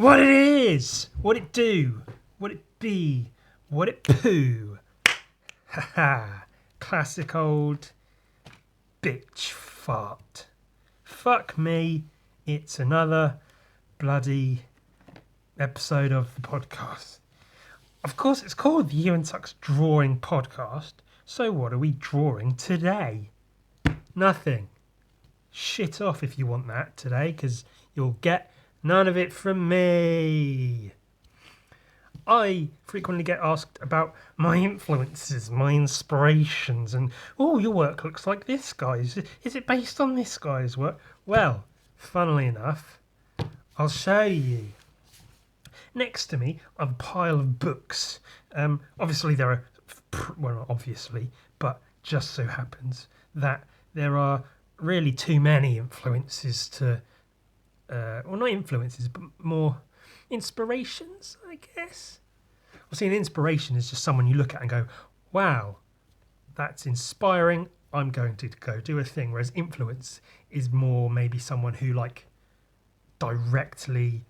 What it is, what it do, what it be, what it poo. Haha, classic old bitch fart. Fuck me, it's another bloody episode of the podcast. Of course, it's called the ewansucks Drawing Podcast. So what are we drawing today? Nothing. Shit off if you want that today, because you'll get none of it from me. I frequently get asked about my influences, my inspirations, and oh, your work looks like this guy's. Is it based on this guy's work? Well, funnily enough, I'll show you. Next to me, I have a pile of books. Obviously, there are, well, not obviously, but just so happens that there are really too many influences to, well, not influences, but more inspirations, I guess. Well, see, an inspiration is just someone you look at and go, wow, that's inspiring. I'm going to go do a thing. Whereas influence is more maybe someone who, like, directly,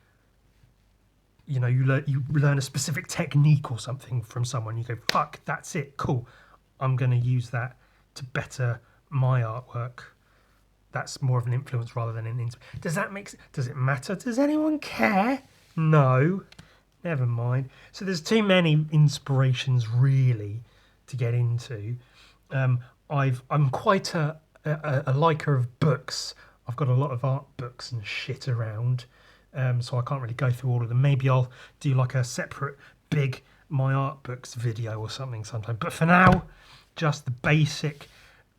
you know, you learn a specific technique or something from someone. You go, fuck, that's it, cool. I'm going to use that to better my artwork. That's more of an influence rather than an inspiration. Does it matter? Does anyone care? No. Never mind. So there's too many inspirations really to get into. I'm quite a liker of books. I've got a lot of art books and shit around. So I can't really go through all of them. Maybe I'll do like a separate big My Art Books video or something sometime. But for now, just the basic,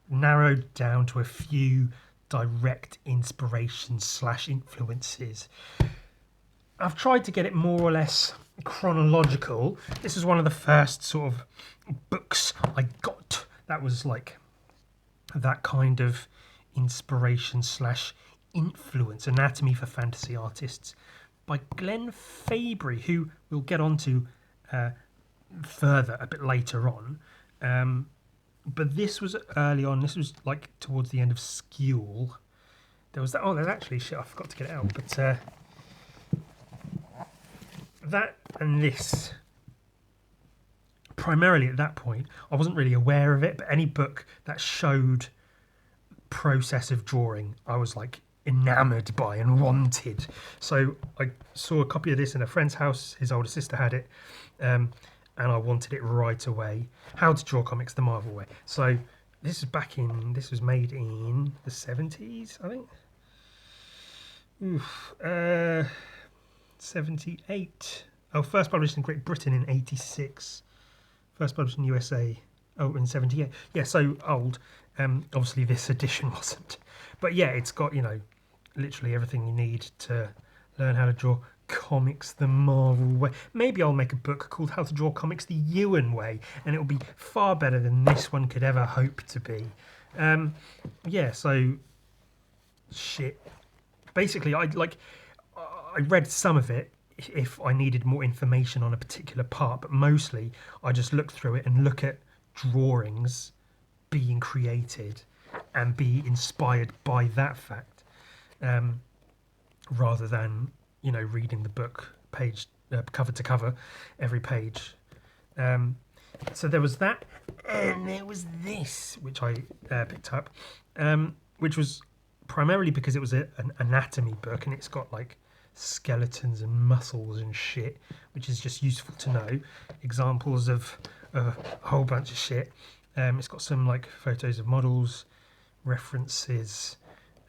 narrowed down to a few direct inspirations / influences. I've tried to get it more or less chronological. This is one of the first sort of books I got that was like that kind of inspiration / influence, Anatomy for Fantasy Artists by Glenn Fabry, who we'll get onto further a bit later on. But this was early on. This was like towards the end of school. There was that. Oh, there's actually shit. I forgot to get it out. But that and this. Primarily at that point, I wasn't really aware of it. But any book that showed process of drawing, I was like enamoured by and wanted. So I saw a copy of this in a friend's house. His older sister had it. And I wanted it right away. How to Draw Comics the Marvel Way. So this was made in the 70s, I think. 78. Oh, first published in Great Britain in 86. First published in USA, in 78. Yeah, so old. Obviously this edition wasn't. But yeah, it's got, you know, literally everything you need to learn how to draw comics the Marvel way. Maybe I'll make a book called How to Draw Comics the Ewan Way, and it'll be far better than this one could ever hope to be. Yeah, so shit. Basically, I read some of it if I needed more information on a particular part, but mostly I just look through it and look at drawings being created and be inspired by that fact, rather than, you know, reading the book page cover to cover, every page. So there was that, and there was this, which I picked up, which was primarily because it was an anatomy book, and it's got like skeletons and muscles and shit, which is just useful to know. Examples of a whole bunch of shit. It's got some like photos of models, references,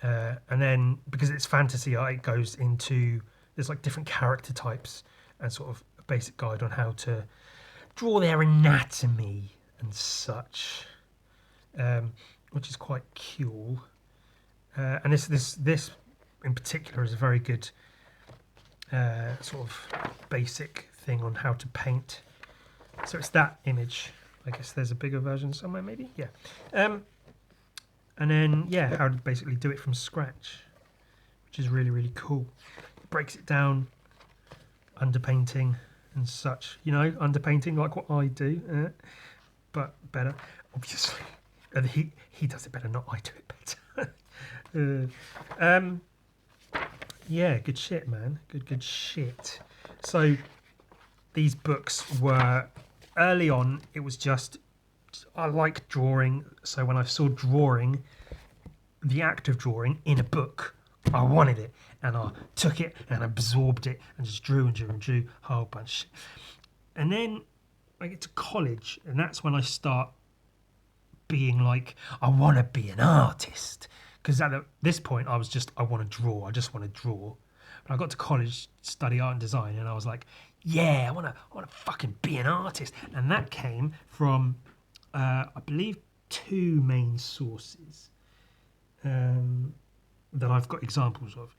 and then because it's fantasy art, it goes into, there's like different character types and sort of a basic guide on how to draw their anatomy and such, which is quite cool. And this in particular is a very good sort of basic thing on how to paint. So it's that image. I guess there's a bigger version somewhere, maybe. Yeah. And then yeah, how to basically do it from scratch, which is really, really cool. Breaks it down, underpainting and such, you know, underpainting like what I do, but better, obviously. He does it better, not I do it better. Yeah, good shit, man. Good shit. So these books were early on. It was just I like drawing, so when I saw drawing, the act of drawing in a book, I wanted it, and I took it and absorbed it and just drew and drew and drew a whole bunch of shit. And then I get to college, and that's when I start being like, I want to be an artist. Because at this point, I was just, I want to draw. I just want to draw. But I got to college, study art and design, and I was like, yeah, I want to fucking be an artist. And that came from, I believe, two main sources that I've got examples of.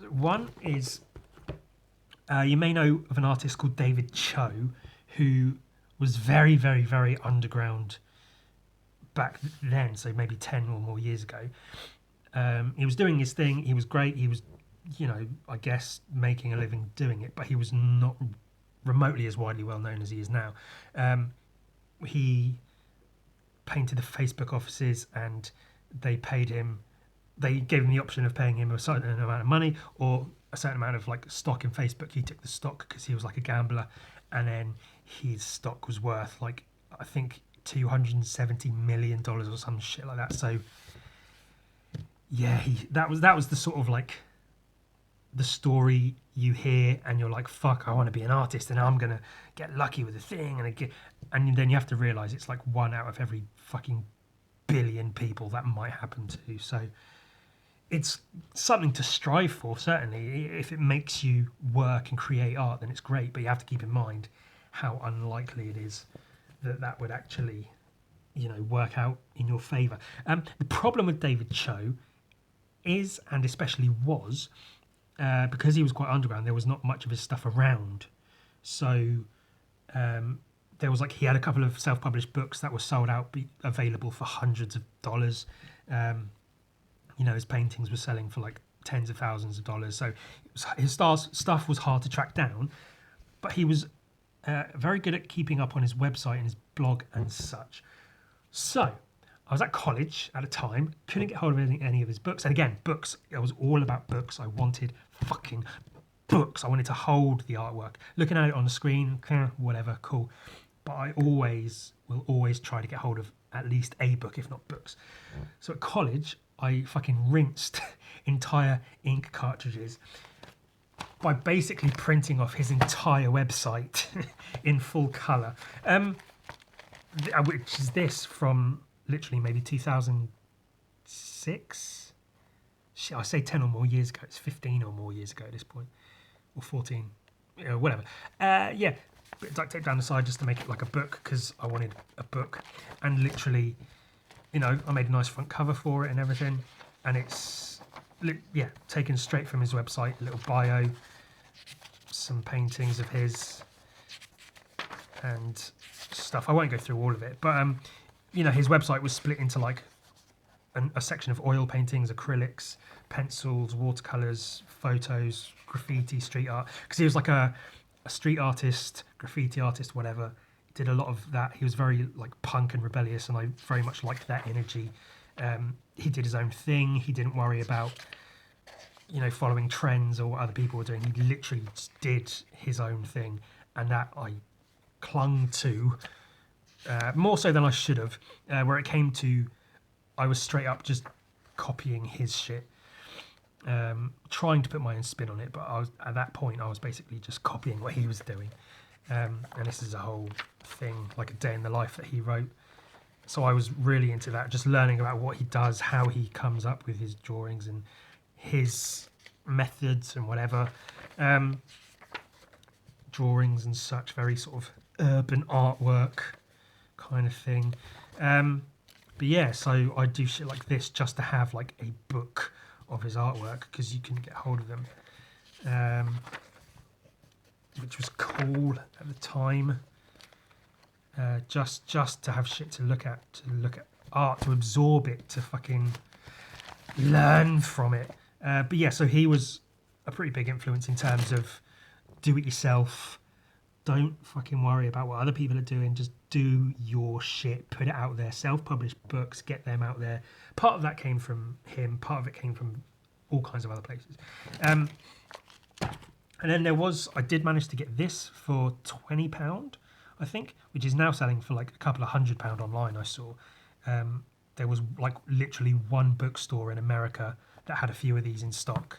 One is you may know of an artist called David Cho, who was very, very, very underground back then, so maybe 10 or more years ago. He was doing his thing. He was great. He was, I guess, making a living doing it, but he was not remotely as widely well known as he is now. He painted the Facebook offices, and they paid him. They gave him the option of paying him a certain amount of money or a certain amount of like stock in Facebook. He took the stock because he was like a gambler, and then his stock was worth like I think $270 million or some shit like that. So yeah, that was the sort of like the story you hear, and you're like, fuck, I want to be an artist, and I'm gonna get lucky with a thing, and then you have to realize it's like one out of every fucking billion people that might happen to. So it's something to strive for, certainly. If it makes you work and create art, then it's great, but you have to keep in mind how unlikely it is that would actually, work out in your favour. The problem with David Cho is, and especially was, because he was quite underground, there was not much of his stuff around. So there was he had a couple of self-published books that were sold out, available for hundreds of dollars. His paintings were selling for like tens of thousands of dollars. So his stuff was hard to track down, but he was very good at keeping up on his website and his blog and such. So I was at college at a time, couldn't get hold of any of his books. And again, books, I was all about books. I wanted fucking books. I wanted to hold the artwork. Looking at it on the screen, whatever, cool. But I will always try to get hold of at least a book, if not books. So at college, I fucking rinsed entire ink cartridges by basically printing off his entire website in full colour. Which is this from literally maybe 2006? Shit, I say 10 or more years ago. It's 15 or more years ago at this point. Or 14. Whatever. Yeah, duct tape down the side just to make it like a book, because I wanted a book. And literally, I made a nice front cover for it and everything. And it's, taken straight from his website, a little bio, some paintings of his, and stuff. I won't go through all of it, but his website was split into like a section of oil paintings, acrylics, pencils, watercolors, photos, graffiti, street art, because he was like a street artist, graffiti artist, whatever. He did a lot of that. He was very like punk and rebellious, and I very much liked that energy. He did his own thing. He didn't worry about following trends or what other people were doing. He literally just did his own thing, and that I clung to more so than I should have. Where it came to, I was straight up just copying his shit, trying to put my own spin on it. But at that point, I was basically just copying what he was doing. And this is a whole thing, like a day in the life that he wrote. So I was really into that, just learning about what he does, how he comes up with his drawings and his methods and whatever. Drawings and such, very sort of urban artwork kind of thing. But yeah, so I do shit like this just to have like a book of his artwork, because you can get hold of them, which was cool at the time. Just to have shit to look at art, to absorb it, to fucking learn from it. But yeah, so he was a pretty big influence in terms of do it yourself. Don't fucking worry about what other people are doing. Just do your shit. Put it out there. Self-published books. Get them out there. Part of that came from him. Part of it came from all kinds of other places. And then I did manage to get this for £20, I think, which is now selling for like a couple of £100 online. I saw there was like literally one bookstore in America that had a few of these in stock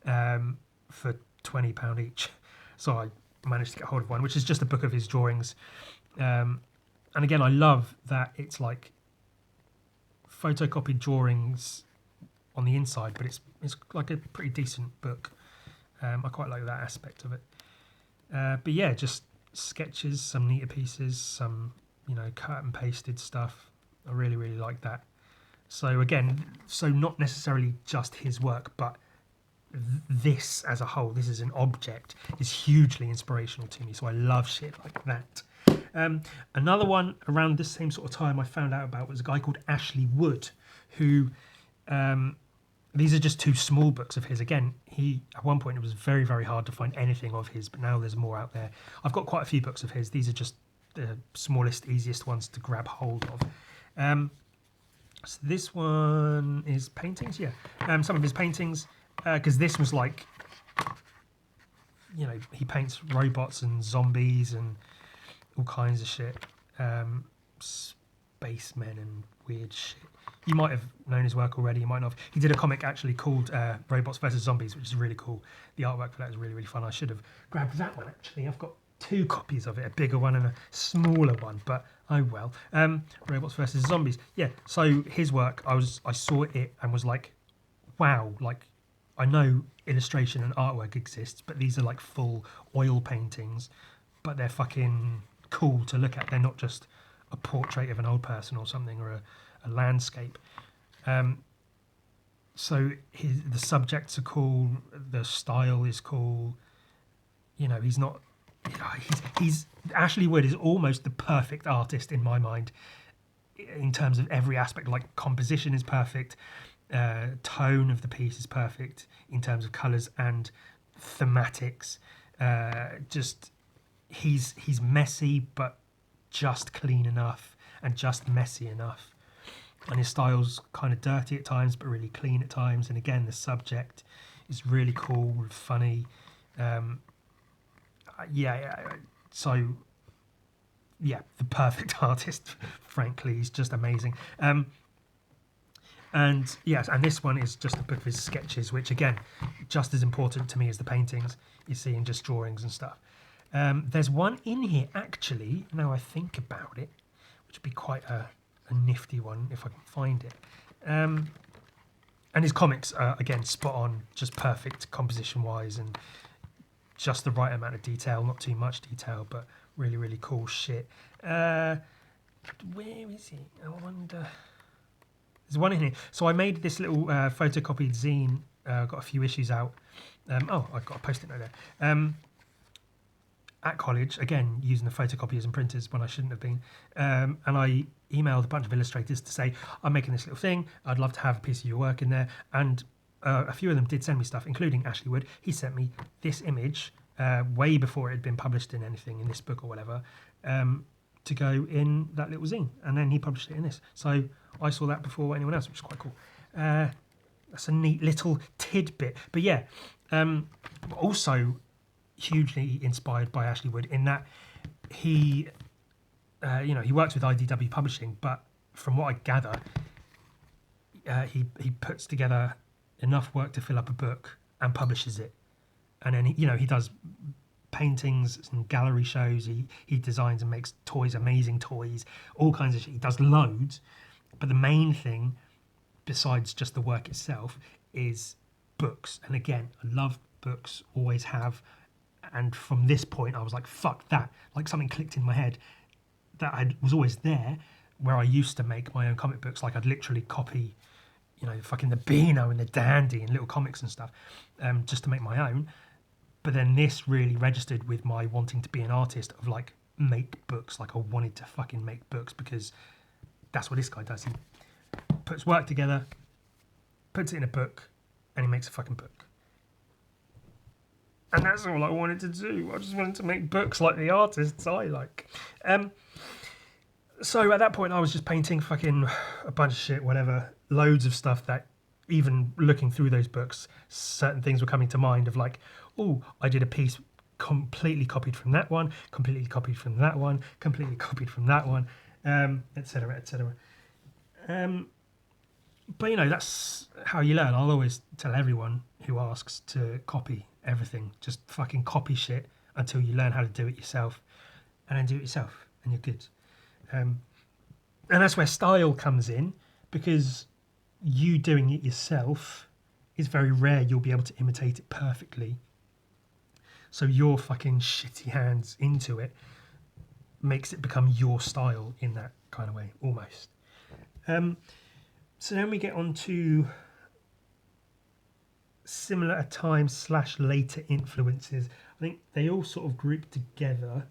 for £20 each. So I managed to get hold of one, which is just a book of his drawings. And again, I love that it's like photocopied drawings on the inside, but it's like a pretty decent book. I quite like that aspect of it. But yeah, just sketches, some neater pieces, some cut and pasted stuff. I really, really like that. So again, not necessarily just his work, but this as a whole, this as an object, is hugely inspirational to me. So I love shit like that. Another one around this same sort of time I found out about was a guy called Ashley Wood, who these are just two small books of his. Again, at one point it was very, very hard to find anything of his, but now there's more out there. I've got quite a few books of his. These are just the smallest, easiest ones to grab hold of. So this one is paintings, some of his paintings, because this was like, he paints robots and zombies and all kinds of shit, spacemen and weird shit. You might have known his work already, you might not have. He did a comic actually called Robots versus Zombies, which is really cool. The artwork for that is really, really fun. I should have grabbed that one actually. I've got 2 copies of it, a bigger one and a smaller one, but oh well. Robots versus Zombies. Yeah, so his work, I saw it and was like, wow, like I know illustration and artwork exists, but these are like full oil paintings, but they're fucking cool to look at. They're not just a portrait of an old person or something, or a landscape. So the subjects are cool, the style is cool. He's not. He's Ashley Wood is almost the perfect artist in my mind, in terms of every aspect. Like composition is perfect, tone of the piece is perfect in terms of colours and thematics. Just he's messy, but just clean enough and just messy enough. And his style's kind of dirty at times, but really clean at times. And again, the subject is really cool, funny. So the perfect artist, frankly. He's just amazing. And this one is just a book of his sketches, which again, just as important to me as the paintings you see, and just drawings and stuff. There's one in here actually, now I think about it, which would be quite a nifty one if I can find it. And his comics are again spot on, just perfect composition wise, and just the right amount of detail, not too much detail, but really, really cool shit. Where is he? I wonder. There's one in here. So I made this little photocopied zine. Got a few issues out. I've got a post-it note there. At college, again, using the photocopiers and printers when I shouldn't have been. And I emailed a bunch of illustrators to say, I'm making this little thing. I'd love to have a piece of your work in there. And a few of them did send me stuff, including Ashley Wood. He sent me this image way before it had been published in anything, in this book or whatever, to go in that little zine. And then he published it in this. So I saw that before anyone else, which is quite cool. That's a neat little tidbit. But yeah, also hugely inspired by Ashley Wood in that he works with IDW Publishing, but from what I gather, he puts together enough work to fill up a book and publishes it. And then he does paintings and gallery shows. He designs and makes toys, amazing toys, all kinds of shit. He does loads, but the main thing, besides just the work itself, is books. And again, I love books, always have. And from this point, I was like, fuck that. Like something clicked in my head that was always there, where I used to make my own comic books. Like I'd literally copy, fucking the Beano and the Dandy and little comics and stuff, just to make my own. But then this really registered with my wanting to be an artist, of like, make books. Like I wanted to fucking make books, because that's what this guy does. He puts work together, puts it in a book, and he makes a fucking book. And that's all I wanted to do. I just wanted to make books like the artists I like. So at that point, I was just painting fucking a bunch of shit, whatever, loads of stuff that even looking through those books, certain things were coming to mind of like, oh, I did a piece completely copied from that one, completely copied from that one, completely copied from that one, etc., etc. But you know, that's how you learn. I'll always tell everyone who asks to copy everything. Just fucking copy shit until you learn how to do it yourself, and then do it yourself, and you're good. And that's where style comes in, because you doing it yourself is very rare. You'll be able to imitate it perfectly. So your fucking shitty hands into it makes it become your style in that kind of way, almost. So then we get on to similar at times / later influences. I think they all sort of group together.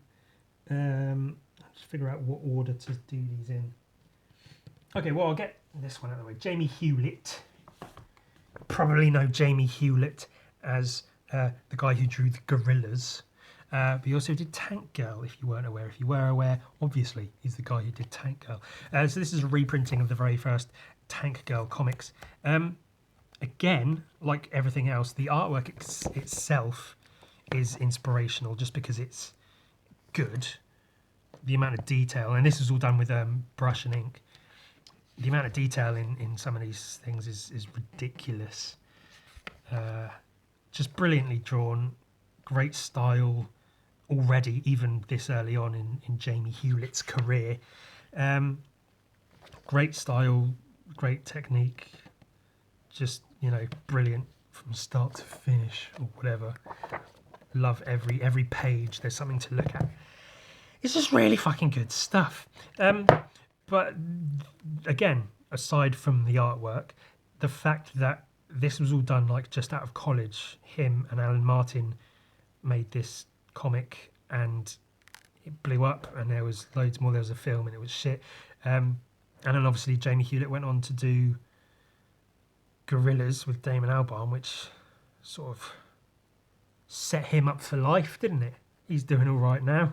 I'll just figure out what order to do these in. Okay, well, I'll get this one out of the way. Jamie Hewlett. Probably know Jamie Hewlett as the guy who drew the gorillas. But he also did Tank Girl, if you weren't aware. If you were aware, obviously, he's the guy who did Tank Girl. So this is a reprinting of the very first Tank Girl comics. Again, like everything else, the artwork itself is inspirational just because it's good. The amount of detail, and this is all done with brush and ink. The amount of detail in some of these things is ridiculous. Just brilliantly drawn, great style already, even this early on in Jamie Hewlett's career. Great style, great technique, just, you know, brilliant from start to finish or whatever. Love every page. There's something to look at. It's just really fucking good stuff. But again, aside from the artwork, the fact that this was all done like just out of college, him and Alan Martin made this comic and it blew up, and there was loads more. There was a film and it was shit. And then obviously Jamie Hewlett went on to do Gorillas with Damon Albarn, which sort of set him up for life, didn't it? He's doing all right now.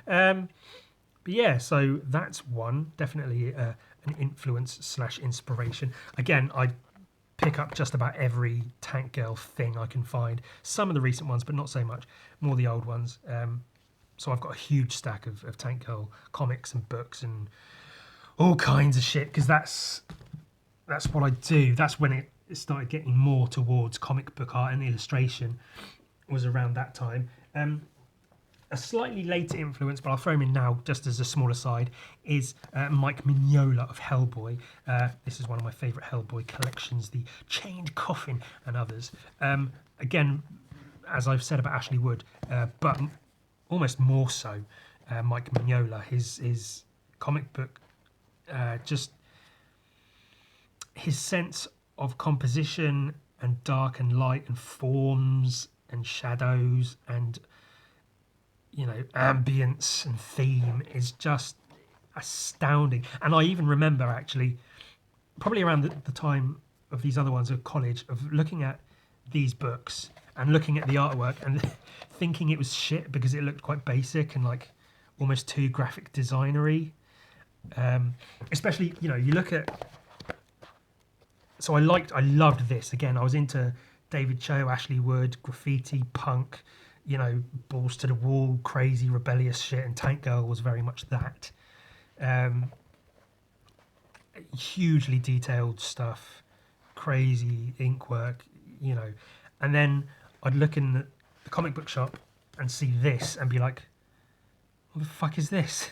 But yeah, so that's one, definitely an influence / inspiration. Again, I pick up just about every Tank Girl thing I can find. Some of the recent ones, but not so much. More the old ones. So I've got a huge stack of Tank Girl comics and books and all kinds of shit, because that's what I do. That's when it started getting more towards comic book art and illustration, was around that time. A slightly later influence, but I'll throw him in now just as a small aside, is Mike Mignola of Hellboy. This is one of my favourite Hellboy collections, the Chained Coffin and others. Again, as I've said about Ashley Wood, but almost more so, Mike Mignola, his comic book, just his sense of composition and dark and light and forms and shadows and, you know, ambience and theme is just astounding. And I even remember, actually, probably around the time of these other ones at college, of looking at these books and looking at the artwork and thinking it was shit because it looked quite basic and like almost too graphic designery. Especially, you know, you look at... So I loved this. Again, I was into David Cho, Ashley Wood, graffiti, punk, you know, balls to the wall, crazy, rebellious shit, and Tank Girl was very much that. Hugely detailed stuff, crazy ink work, you know. And then I'd look in the comic book shop and see this and be like, what the fuck is this?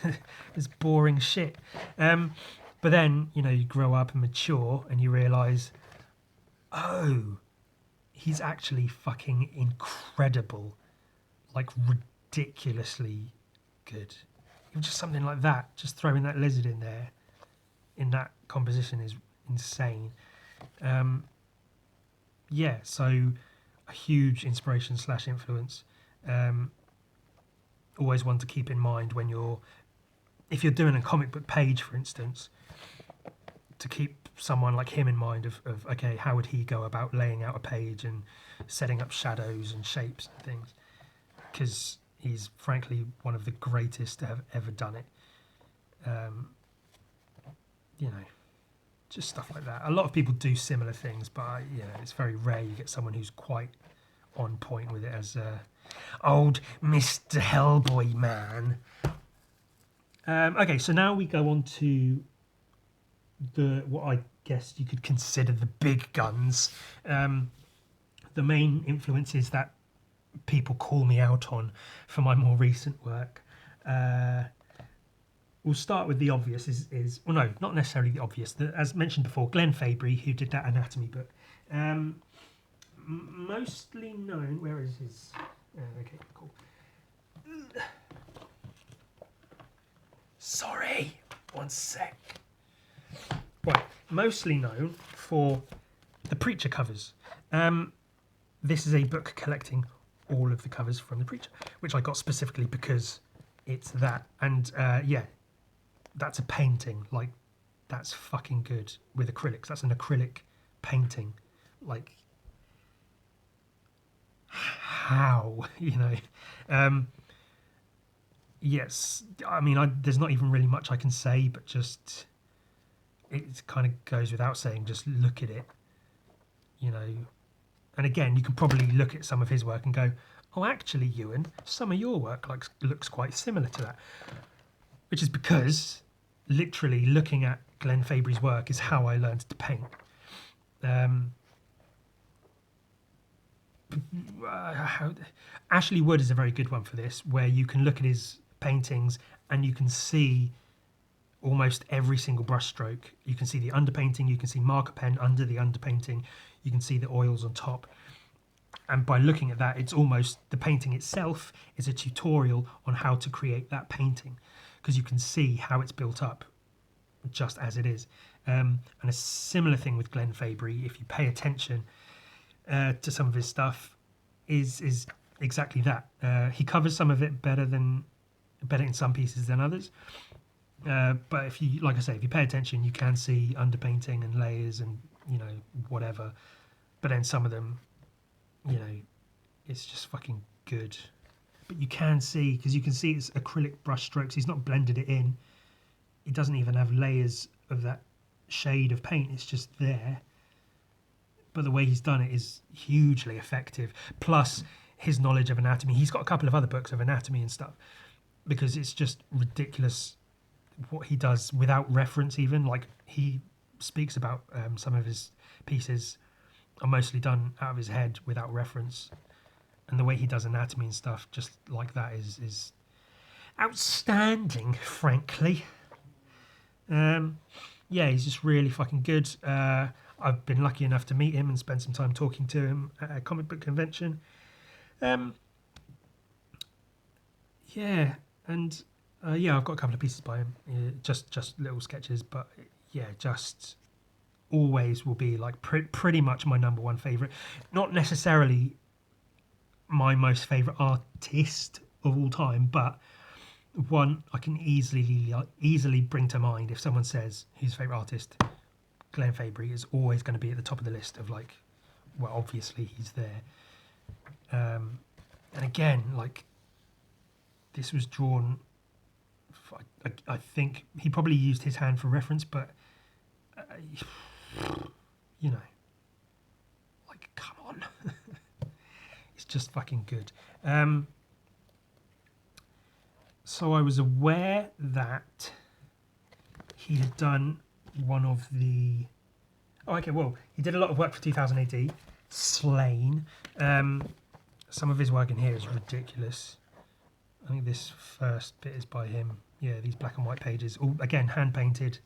This boring shit. But then, you know, you grow up and mature and you realise, oh, he's actually fucking incredible. Like, ridiculously good. Even just something like that, just throwing that lizard in there, in that composition, is insane. Yeah, so a huge inspiration / influence. Always one to keep in mind when if you're doing a comic book page, for instance, to keep someone like him in mind of okay, how would he go about laying out a page and setting up shadows and shapes and things, because he's frankly one of the greatest to have ever done it. You know, just stuff like that. A lot of people do similar things, but it's very rare you get someone who's quite on point with it as old Mr. Hellboy man. Okay, so now we go on to what I guess you could consider the big guns. The main influences that people call me out on for my more recent work. We'll start with the obvious. Well, no, not necessarily the obvious. As mentioned before, Glenn Fabry, who did that anatomy book. Mostly known. Where is his? Okay, cool. Sorry, one sec. Right, mostly known for the Preacher covers. This is a book collecting all of the covers from the Preacher, which I got specifically because it's that. And that's a painting. Like, that's fucking good with acrylics. That's an acrylic painting. Like, how, yes, I mean, there's not even really much I can say, but just it kind of goes without saying, just look at it, and again, you can probably look at some of his work and go, oh, actually, Ewan, some of your work looks quite similar to that, which is because literally looking at Glenn Fabry's work is how I learned to paint. Ashley Wood is a very good one for this, where you can look at his paintings and you can see almost every single brush stroke. You can see the underpainting, you can see marker pen under the underpainting, you can see the oils on top. And by looking at that, it's almost, the painting itself is a tutorial on how to create that painting, because you can see how it's built up just as it is. And a similar thing with Glenn Fabry, if you pay attention to some of his stuff, is exactly that. He covers some of it better in some pieces than others. But if you, like I say, if you pay attention, you can see underpainting and layers and whatever. But then some of them, it's just fucking good. But you can see, because you can see it's acrylic brush strokes. He's not blended it in. It doesn't even have layers of that shade of paint. It's just there. But the way he's done it is hugely effective. Plus his knowledge of anatomy. He's got a couple of other books of anatomy and stuff, because it's just ridiculous what he does without reference even. Like, he speaks about some of his pieces are mostly done out of his head without reference. And the way he does anatomy and stuff just like that is outstanding, frankly. He's just really fucking good. I've been lucky enough to meet him and spend some time talking to him at a comic book convention. I've got a couple of pieces by him, just little sketches, but just always will be like pretty much my number one favourite. Not necessarily my most favourite artist of all time, but one I can easily bring to mind if someone says who's favourite artist. Glenn Fabry is always going to be at the top of the list of obviously he's there. And again, this was drawn, I think he probably used his hand for reference, but come on. It's just fucking good. So I was aware that he had done one of the... he did a lot of work for 2000 AD. Slain. Some of his work in here is ridiculous. I think this first bit is by him. Yeah, these black and white pages. All, again, hand-painted,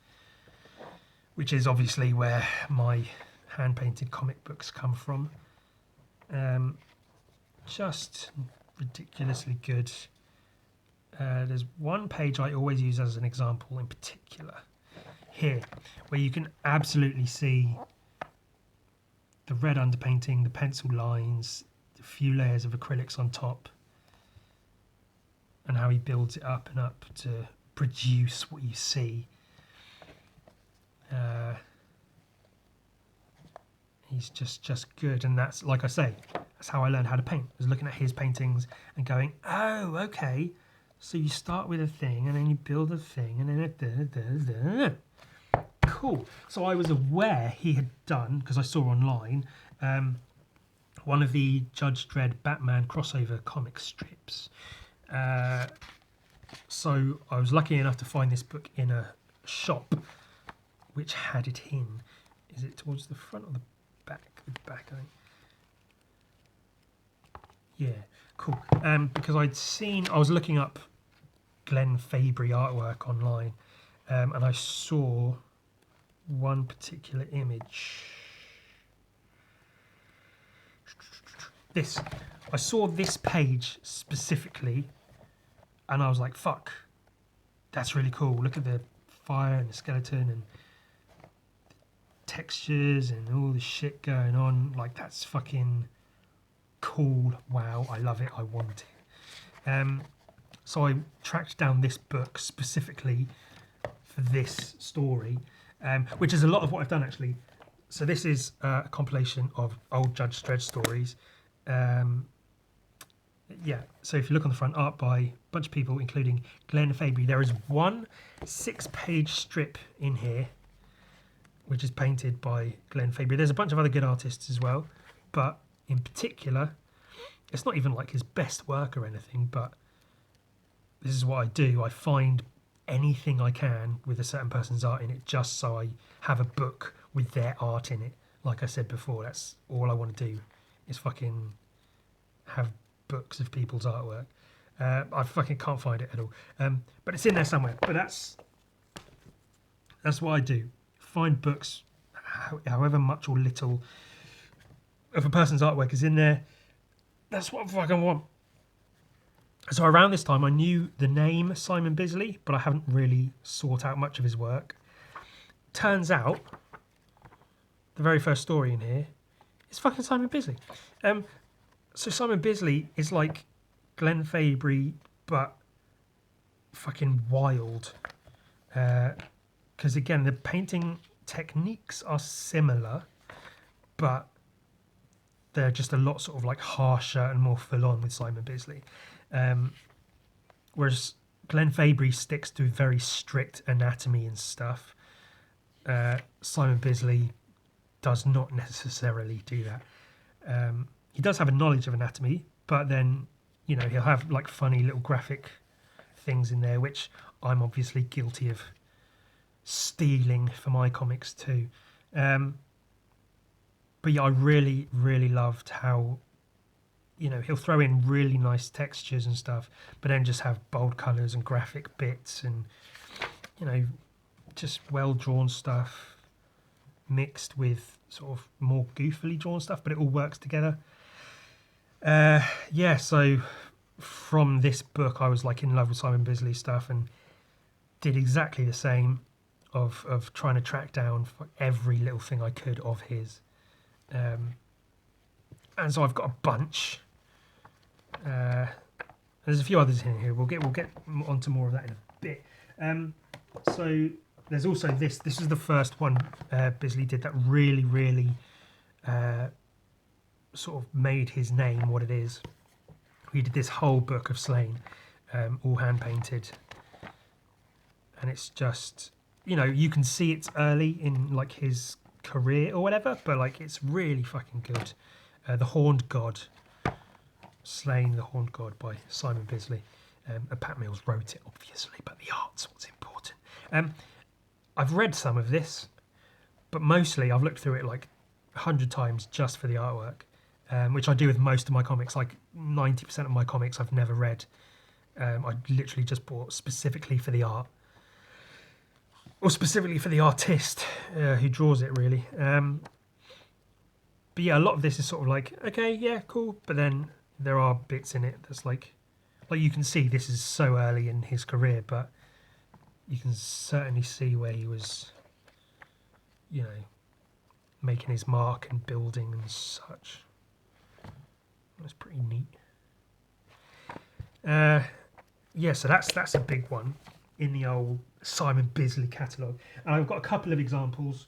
which is obviously where my hand-painted comic books come from. Just ridiculously good. There's one page I always use as an example in particular here, where you can absolutely see the red underpainting, the pencil lines, a few layers of acrylics on top, and how he builds it up and up to produce what you see. He's just good, and that's, like I say, that's how I learned how to paint. I was looking at his paintings and going, oh, okay, so you start with a thing, and then you build a thing, and then cool. So I was aware he had done, because I saw online, one of the Judge Dredd Batman crossover comic strips. So I was lucky enough to find this book in a shop which had it in. Is it towards the front or the back? The back, I think. Yeah, cool. Because I was looking up Glenn Fabry artwork online, and I saw one particular image. I saw this page specifically, and I was like, fuck, that's really cool. Look at the fire and the skeleton and textures and all the shit going on. Like, that's fucking cool. Wow, I love it. I want it. So I tracked down this book specifically for this story, which is a lot of what I've done actually. So this is a compilation of old Judge Dredd stories. Yeah, so if you look on the front, art by a bunch of people, including Glenn Fabry. There is one 6-page strip in here, which is painted by Glenn Fabry. There's a bunch of other good artists as well, but in particular, it's not even like his best work or anything, but this is what I do. I find anything I can with a certain person's art in it, just so I have a book with their art in it. Like I said before, that's all I want to do, is fucking have books of people's artwork. I fucking can't find it at all, but it's in there somewhere. But that's what I do. Find books, however much or little of a person's artwork is in there. That's what I fucking want. So around this time, I knew the name Simon Bisley, but I haven't really sought out much of his work. Turns out, the very first story in here is fucking Simon Bisley. So Simon Bisley is like Glenn Fabry, but fucking wild. Because again, the painting techniques are similar, but they're just a lot sort of like harsher and more full on with Simon Bisley. Whereas Glenn Fabry sticks to very strict anatomy and stuff. Simon Bisley does not necessarily do that. He does have a knowledge of anatomy, but then, you know, he'll have like funny little graphic things in there, which I'm obviously guilty of stealing for my comics too. But yeah, I really, really loved how, you know, he'll throw in really nice textures and stuff, but then just have bold colours and graphic bits and, you know, just well-drawn stuff mixed with sort of more goofily drawn stuff, but it all works together. Yeah, so from this book, I was like in love with Simon Bisley stuff and did exactly the same of trying to track down every little thing I could of his. And so I've got a bunch. There's a few others in here. We'll get onto more of that in a bit. So there's also this. This is the first one Bisley did that really, really sort of made his name what it is. He did this whole book of Slain, all hand painted, and it's just, you know, you can see it's early in like his career or whatever, but like it's really fucking good. The Horned God, Slain the Horned God by Simon Bisley. And Pat Mills wrote it, obviously, but the art's what's important. I've read some of this, but mostly I've looked through it like 100 times just for the artwork, which I do with most of my comics. Like 90% of my comics I've never read. I literally just bought specifically for the art, or specifically for the artist who draws it, really. But yeah, a lot of this is sort of like, okay, yeah, cool, but then there are bits in it that's like you can see this is so early in his career, but you can certainly see where he was, you know, making his mark and building and such. That's pretty neat. Yeah, so that's a big one in the old Simon Bisley catalogue. And I've got a couple of examples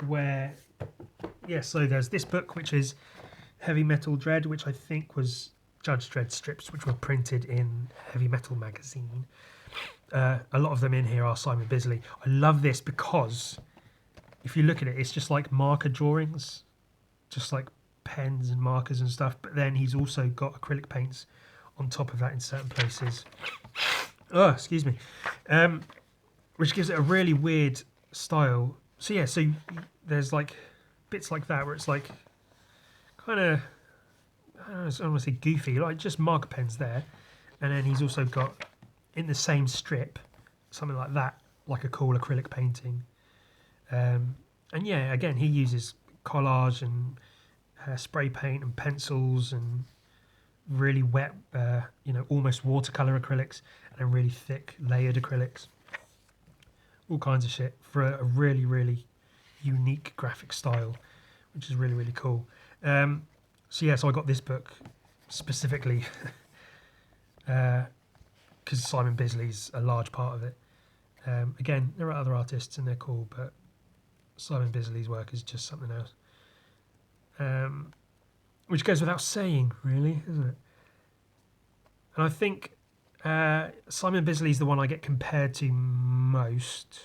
where, yeah, so there's this book, which is Heavy Metal Dread, which I think was Judge Dredd strips, which were printed in Heavy Metal magazine. A lot of them in here are Simon Bisley. I love this because if you look at it, it's just like marker drawings, just like pens and markers and stuff. But then he's also got acrylic paints on top of that in certain places. Oh, excuse me. Which gives it a really weird style. So yeah, so there's like bits like that where it's like kind of, I don't want to say goofy, like just marker pens there. And then he's also got in the same strip something like that, like a cool acrylic painting. And yeah, again, he uses collage and spray paint and pencils and really wet, almost watercolor acrylics, and then really thick layered acrylics. All kinds of shit for a really, really unique graphic style, which is really, really cool. So I got this book specifically because Simon Bisley's a large part of it. Again, there are other artists and they're cool, but Simon Bisley's work is just something else. Which goes without saying, really, isn't it? And I think Simon Bisley's the one I get compared to most.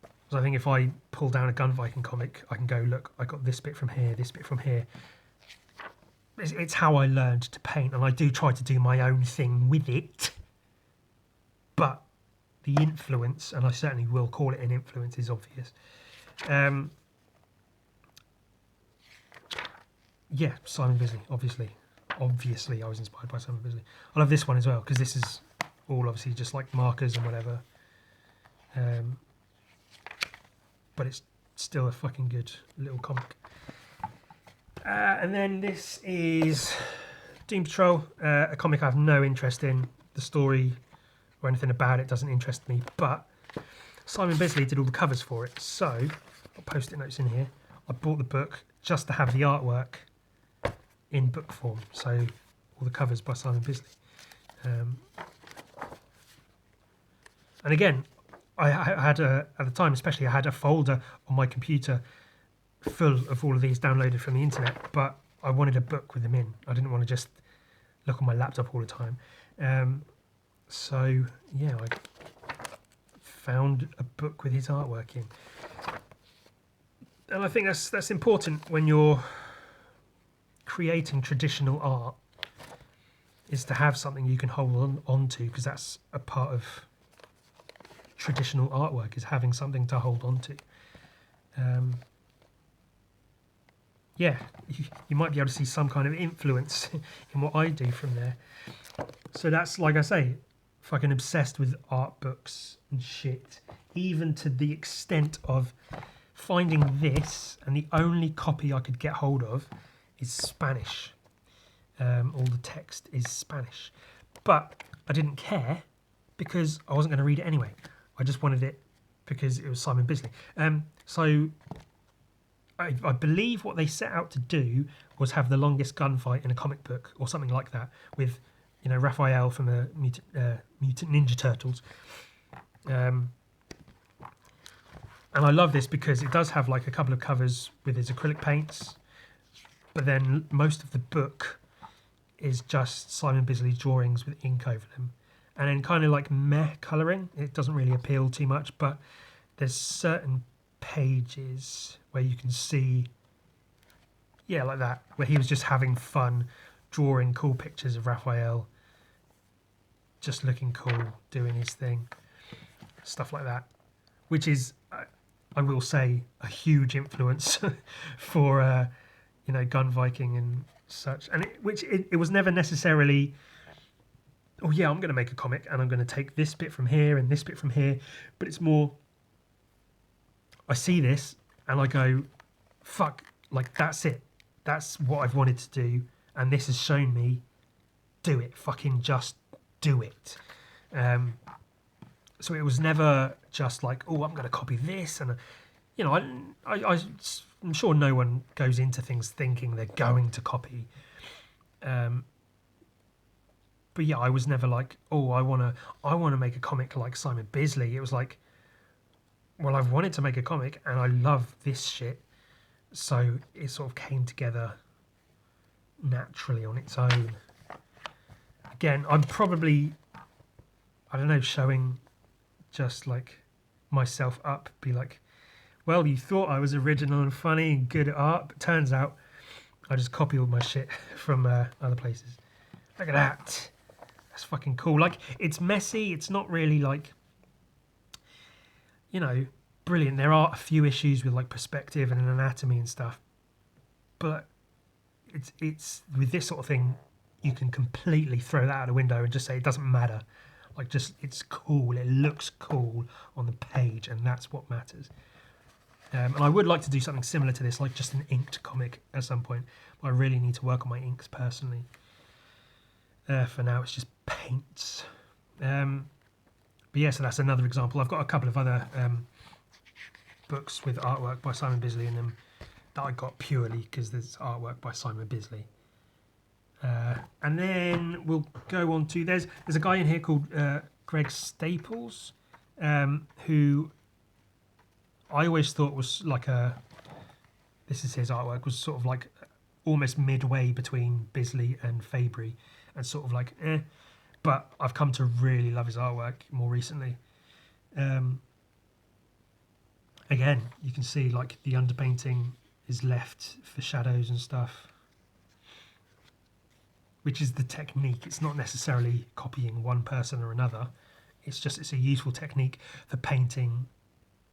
Because I think if I pull down a Gun Viking comic, I can go, look, I got this bit from here, this bit from here. It's how I learned to paint, and I do try to do my own thing with it. But the influence, and I certainly will call it an influence, is obvious. Yeah, Simon Bisley, obviously. Obviously, I was inspired by Simon Bisley. I love this one as well, because this is all obviously just like markers and whatever. But it's still a fucking good little comic. And then this is Doom Patrol, a comic I have no interest in. The story or anything about it doesn't interest me, but Simon Bisley did all the covers for it, so I'll post-it notes in here. I bought the book just to have the artwork in book form, so all the covers by Simon Bisley. And again, I had at the time especially, I had a folder on my computer full of all of these downloaded from the internet, but I wanted a book with them in. I didn't want to just look on my laptop all the time. So yeah, I found a book with his artwork in. And I think that's important when you're creating traditional art, is to have something you can hold on to, because that's a part of traditional artwork, is having something to hold on to. Yeah, you might be able to see some kind of influence in what I do from there. So that's, like I say, fucking obsessed with art books and shit, even to the extent of finding this, and the only copy I could get hold of is Spanish. All the text is Spanish. But I didn't care, because I wasn't going to read it anyway. I just wanted it because it was Simon Bisley. So I believe what they set out to do was have the longest gunfight in a comic book, or something like that, with, Raphael from the Mutant Ninja Turtles. And I love this because it does have like a couple of covers with his acrylic paints, but then most of the book is just Simon Bisley drawings with ink over them, and then kind of like meh colouring. It doesn't really appeal too much, but there's certain pages where you can see, yeah, like that, where he was just having fun drawing cool pictures of Raphael, just looking cool, doing his thing, stuff like that, which is, I will say, a huge influence for Gun Viking and such. And it was never necessarily, oh yeah, I'm going to make a comic and I'm going to take this bit from here and this bit from here, but it's more, I see this and I go, fuck, like that's it. That's what I've wanted to do, and this has shown me, do it. Fucking just do it. So it was never just like, oh, I'm going to copy this. And, I'm sure no one goes into things thinking they're going to copy. But yeah, I was never like, oh, I want to make a comic like Simon Bisley. It was like, well, I've wanted to make a comic and I love this shit. So it sort of came together naturally on its own. Again, I'm probably I don't know, showing just like myself up, be like, well, you thought I was original and funny and good at art, but turns out I just copy all my shit from other places. Look at that. That's fucking cool. Like, it's messy. It's not really like, you know, brilliant. There are a few issues with like perspective and anatomy and stuff, but it's with this sort of thing, you can completely throw that out the window and just say it doesn't matter. Like, just it's cool. It looks cool on the page, and that's what matters. And I would like to do something similar to this, like just an inked comic at some point. But I really need to work on my inks personally. For now, it's just paints. But yeah, so that's another example. I've got a couple of other books with artwork by Simon Bisley in them that I got purely because there's artwork by Simon Bisley. And then we'll go on to there's a guy in here called Greg Staples, who I always thought was like this is his artwork, was sort of like almost midway between Bisley and Fabry, and sort of like but I've come to really love his artwork more recently. Again, you can see like the underpainting is left for shadows and stuff, which is the technique. It's not necessarily copying one person or another. It's a useful technique for painting,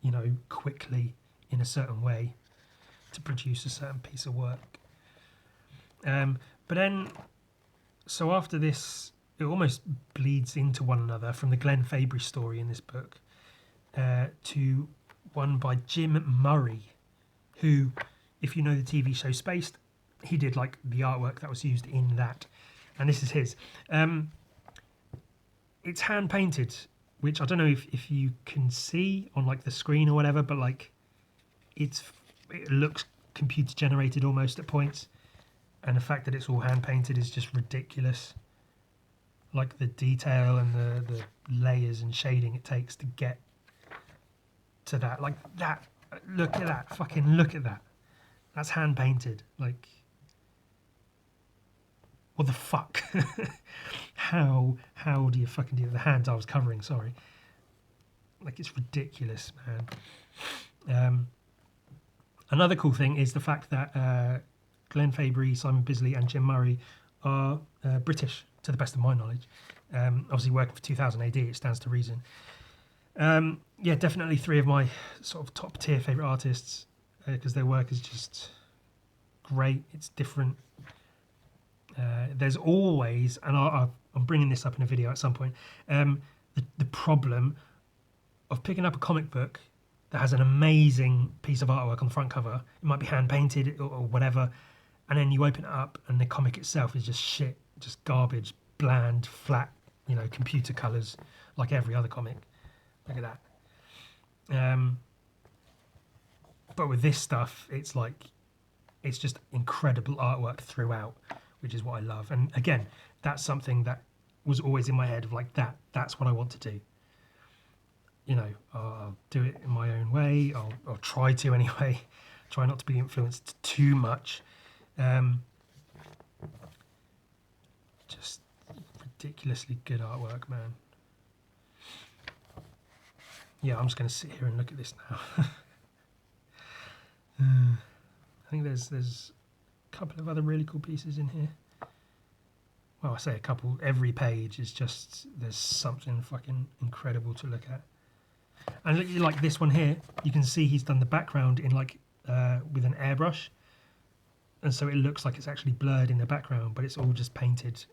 you know, quickly in a certain way to produce a certain piece of work. But then, so after this, it almost bleeds into one another from the Glenn Fabry story in this book to one by Jim Murray, who, if you know the TV show Spaced, he did like the artwork that was used in that. And this is his. It's hand painted, which I don't know if you can see on like the screen or whatever, but like it looks computer generated almost at points. And the fact that it's all hand painted is just ridiculous. Like the detail and the layers and shading it takes to get to that. Like that, look at that, fucking look at that. That's hand painted. Like, what the fuck? How do you fucking do it? The hands I was covering, sorry. Like, it's ridiculous, man. Another cool thing is the fact that Glenn Fabry, Simon Bisley and Jim Murray are British, to the best of my knowledge. Obviously working for 2000 AD, it stands to reason. Yeah, definitely three of my sort of top tier favourite artists, because their work is just great. It's different. There's always, and I'm bringing this up in a video at some point, the problem of picking up a comic book that has an amazing piece of artwork on the front cover. It might be hand painted or whatever, and then you open it up and the comic itself is just shit, just garbage, bland, flat, you know, computer colours like every other comic. Look at that. But with this stuff, it's like, it's just incredible artwork throughout, which is what I love. And again, that's something that was always in my head of like, that's what I want to do. You know, I'll do it in my own way. I'll try to anyway. Try not to be influenced too much. Just ridiculously good artwork, man. Yeah, I'm just going to sit here and look at this now. I think there's a couple of other really cool pieces in here. Well, I say a couple. Every page is just, there's something fucking incredible to look at. And look, like this one here, you can see he's done the background in like with an airbrush, and so it looks like it's actually blurred in the background, but it's all just painted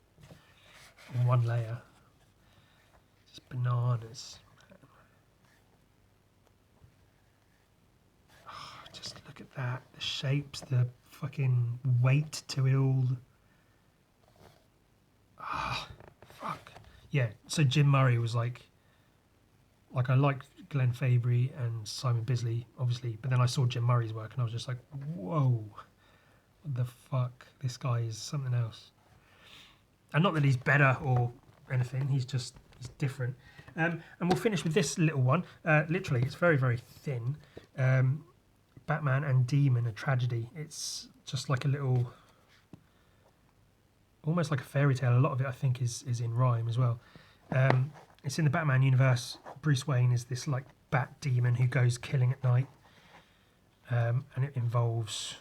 in one layer. Just bananas. Oh, just look at that. The shapes, the fucking weight to it all. Ah, fuck. Yeah, so Jim Murray was like I liked Glenn Fabry and Simon Bisley, obviously, but then I saw Jim Murray's work and I was just like, whoa, what the fuck? This guy is something else. And not that he's better or anything, he's different. And we'll finish with this little one. Literally, it's very, very thin. Batman and Demon, a tragedy. It's just like a little, almost like a fairy tale. A lot of it, I think, is in rhyme as well. it's in the Batman universe. Bruce Wayne is this like bat demon who goes killing at night, and it involves,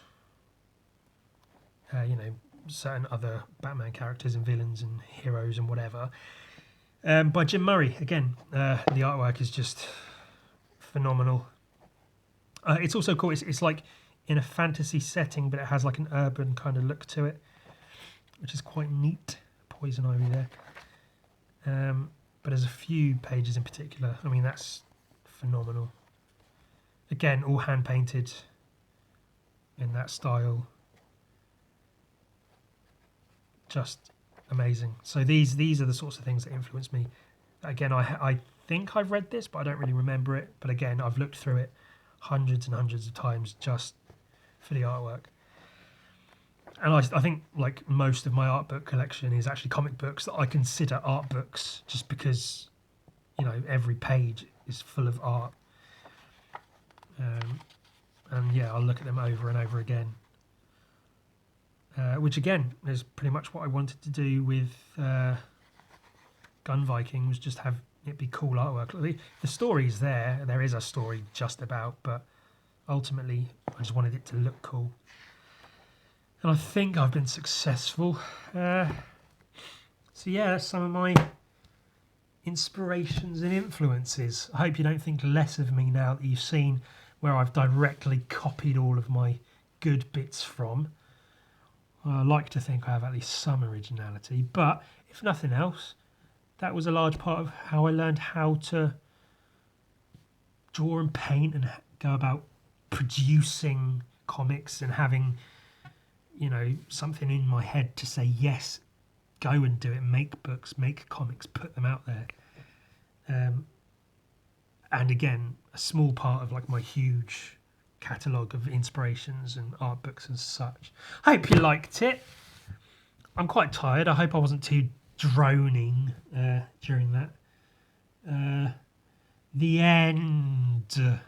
certain other Batman characters and villains and heroes and whatever. By Jim Murray again. The artwork is just phenomenal. It's also cool. It's like in a fantasy setting, but it has like an urban kind of look to it, which is quite neat. Poison ivy there. But there's a few pages in particular. I mean, that's phenomenal. Again, all hand painted in that style. Just amazing. So these are the sorts of things that influence me. Again, I think I've read this, but I don't really remember it. But again, I've looked through it hundreds and hundreds of times just for the artwork. And I think like most of my art book collection is actually comic books that I consider art books, just because every page is full of art. And yeah, I'll look at them over and over again. Which again is pretty much what I wanted to do with Gun Viking, was just have it be cool artwork. The story's there is a story just about, but ultimately I just wanted it to look cool. And I think I've been successful. So yeah, that's some of my inspirations and influences. I hope you don't think less of me now that you've seen where I've directly copied all of my good bits from. I like to think I have at least some originality, but if nothing else, that was a large part of how I learned how to draw and paint and go about producing comics and having, something in my head to say, yes, go and do it, make books, make comics, put them out there. And again, a small part of like my huge catalogue of inspirations and art books and such. I hope you liked it. I'm quite tired. I hope I wasn't too droning during that. The end.